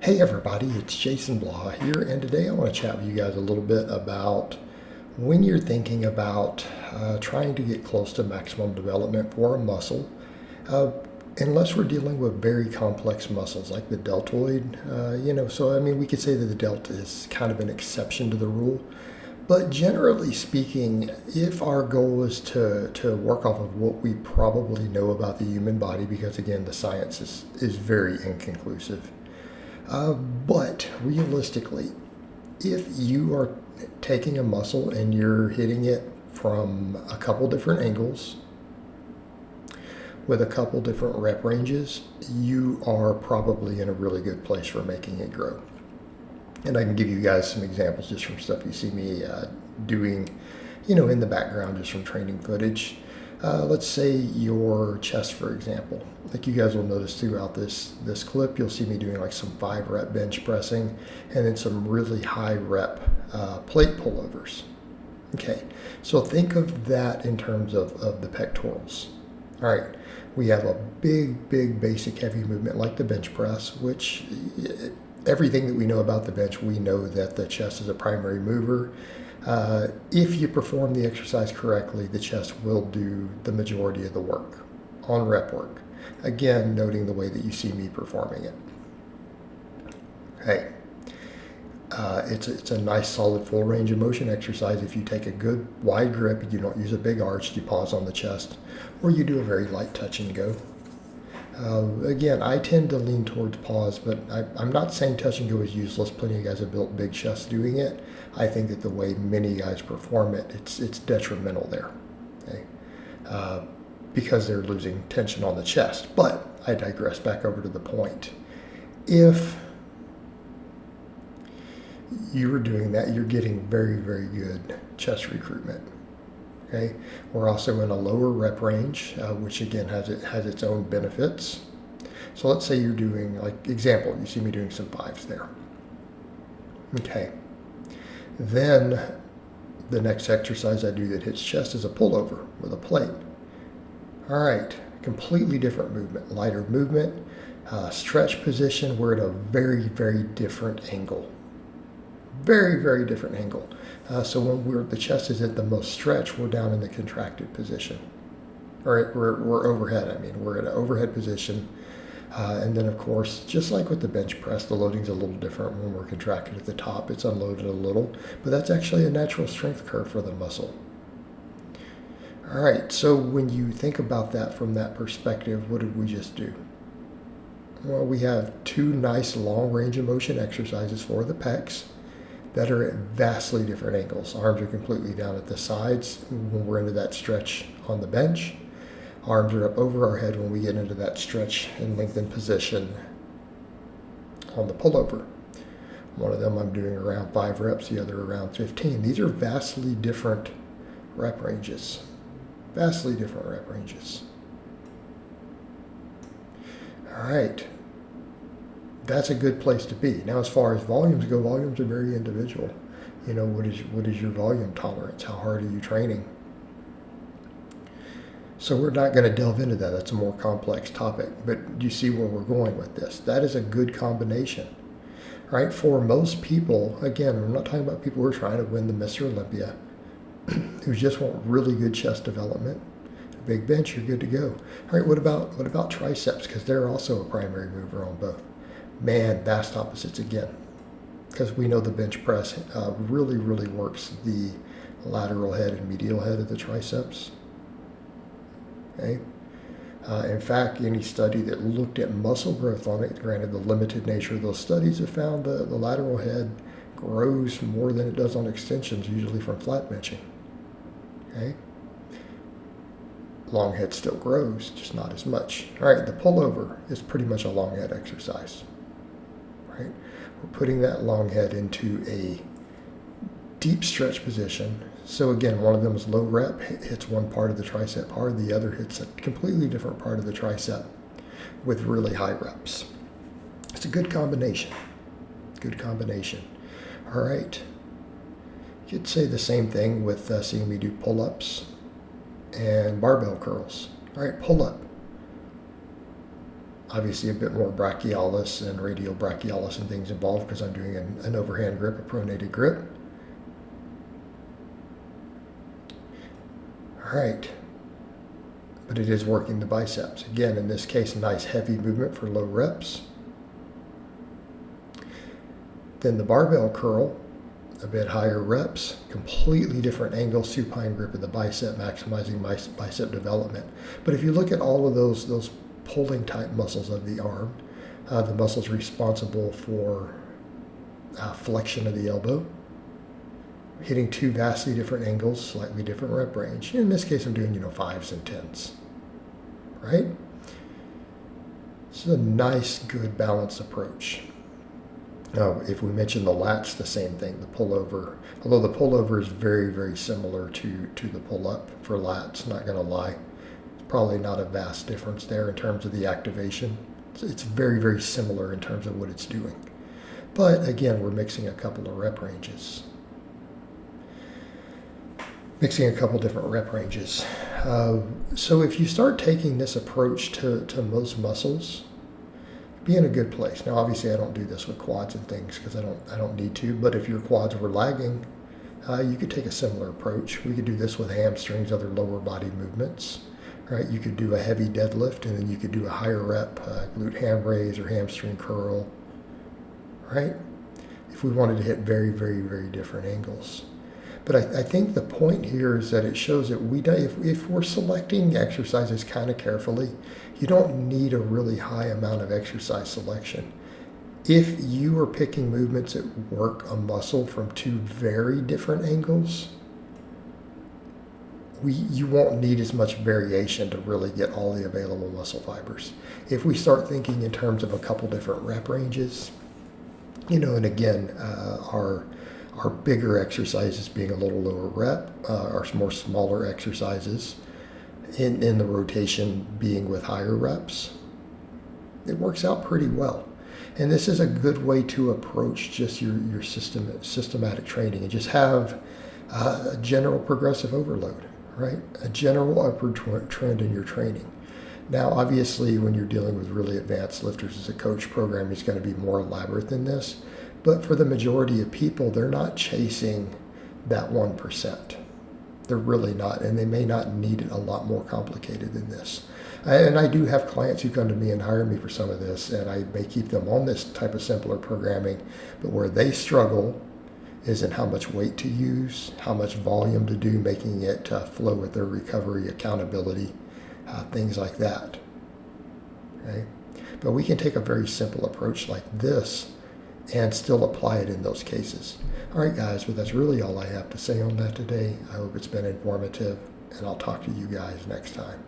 Hey everybody, it's Jason Blaha here, and today I want to chat with you guys a little bit about when you're thinking about trying to get close to maximum development for a muscle, uh, unless we're dealing with very complex muscles like the deltoid. So I mean, we could say that the delta is kind of an exception to the rule. But generally speaking, if our goal is to work off of what we probably know about the human body, because again, the science is very inconclusive. But realistically, if you are taking a muscle and you're hitting it from a couple different angles with a couple different rep ranges, you are probably in a really good place for making it grow. And I can give you guys some examples just from stuff you see me doing, in the background, just from training footage. Let's say your chest, for example. Like you guys will notice throughout this clip, you'll see me doing like some 5-rep bench pressing and then some really high rep plate pullovers. Okay, so think of that in terms of the pectorals. All right, we have a big basic heavy movement like the bench press, which everything that we know about the bench, we know that the chest is a primary mover. If you perform the exercise correctly, the chest will do the majority of the work on rep work. Again, noting the way that you see me performing it. Hey, it's a nice solid full range of motion exercise if you take a good wide grip, you don't use a big arch, you pause on the chest, or you do a very light touch and go. Again, I tend to lean towards pause, but I'm not saying touch and go is useless. Plenty of guys have built big chests doing it. I think that the way many guys perform it, it's detrimental there, okay? Because they're losing tension on the chest. But I digress. Back over to the point. If you were doing that, you're getting very good chest recruitment. Okay, we're also in a lower rep range, which again has its own benefits. So let's say you're doing, like example, you see me doing some 5s there. Okay, then the next exercise I do that hits chest is a pullover with a plate. All right, completely different movement, lighter movement, stretch position. We're at a very different angle. Very different angle. So when the chest is at the most stretch, we're down in the contracted position. Or we're overhead, we're at an overhead position. And then of course, just like with the bench press, the loading's a little different when we're contracted at the top. It's unloaded a little, but that's actually a natural strength curve for the muscle. All right, so when you think about that from that perspective, what did we just do? Well, we have 2 nice long range of motion exercises for the pecs that are at vastly different angles. Arms are completely down at the sides when we're into that stretch on the bench. Arms are up over our head when we get into that stretch and lengthened position on the pullover. One of them I'm doing around 5 reps, the other around 15. These are vastly different rep ranges. Vastly different rep ranges. All right. That's a good place to be. Now, as far as volumes go, volumes are very individual. What is your volume tolerance? How hard are you training? So we're not going to delve into that. That's a more complex topic. But you see where we're going with this. That is a good combination, right? For most people, again, we're not talking about people who are trying to win the Mr. Olympia, who just want really good chest development. A big bench, you're good to go. All right, what about triceps? Because they're also a primary mover on both. Man, vast opposites again, because we know the bench press really works the lateral head and medial head of the triceps. Okay. In fact, any study that looked at muscle growth on it, granted the limited nature of those studies, have found the lateral head grows more than it does on extensions, usually from flat benching. Okay. Long head still grows, just not as much. All right, the pullover is pretty much a long head exercise. Right? We're putting that long head into a deep stretch position. So again, one of them is low rep, hits one part of the tricep hard, the other hits a completely different part of the tricep with really high reps. It's a good combination. Good combination. All right. You could say the same thing with seeing me do pull-ups and barbell curls. All right, pull up. Obviously a bit more brachialis and radial brachialis and things involved because I'm doing an overhand grip, a pronated grip. All right. But it is working the biceps. Again, in this case, a nice heavy movement for low reps. Then the barbell curl, a bit higher reps, completely different angle, supine grip of the bicep, maximizing bicep development. But if you look at all of those pulling type muscles of the arm, the muscles responsible for flexion of the elbow, hitting two vastly different angles, slightly different rep range. In this case, I'm doing 5s and 10s, right? It's a nice, good, balanced approach. Now, if we mention the lats, the same thing, the pullover. Although the pullover is very, very similar to the pull-up for lats, not going to lie. It's probably not a vast difference there in terms of the activation. It's very, very similar in terms of what it's doing. But again, we're mixing a couple of rep ranges. Mixing a couple different rep ranges. So if you start taking this approach to most muscles, be in a good place. Now, obviously, I don't do this with quads and things because I don't need to. But if your quads were lagging, you could take a similar approach. We could do this with hamstrings, other lower body movements, right? You could do a heavy deadlift, and then you could do a higher rep glute ham raise or hamstring curl, right? If we wanted to hit very, very, very different angles. But I think the point here is that it shows that if we're selecting exercises kind of carefully, you don't need a really high amount of exercise selection. If you are picking movements that work a muscle from two very different angles, you won't need as much variation to really get all the available muscle fibers. If we start thinking in terms of a couple different rep ranges, and again, our bigger exercises being a little lower rep, our more smaller exercises in the rotation being with higher reps, it works out pretty well. And this is a good way to approach just your systematic training and just have a general progressive overload, right? A general upward trend in your training. Now, obviously, when you're dealing with really advanced lifters as a coach, program is going to be more elaborate than this. But for the majority of people, they're not chasing that 1%. They're really not, and they may not need it a lot more complicated than this. And I do have clients who come to me and hire me for some of this, and I may keep them on this type of simpler programming. But where they struggle is in how much weight to use, how much volume to do, making it flow with their recovery, accountability, things like that. Okay? But we can take a very simple approach like this and still apply it in those cases. All right, guys, well, that's really all I have to say on that today. I hope it's been informative, and I'll talk to you guys next time.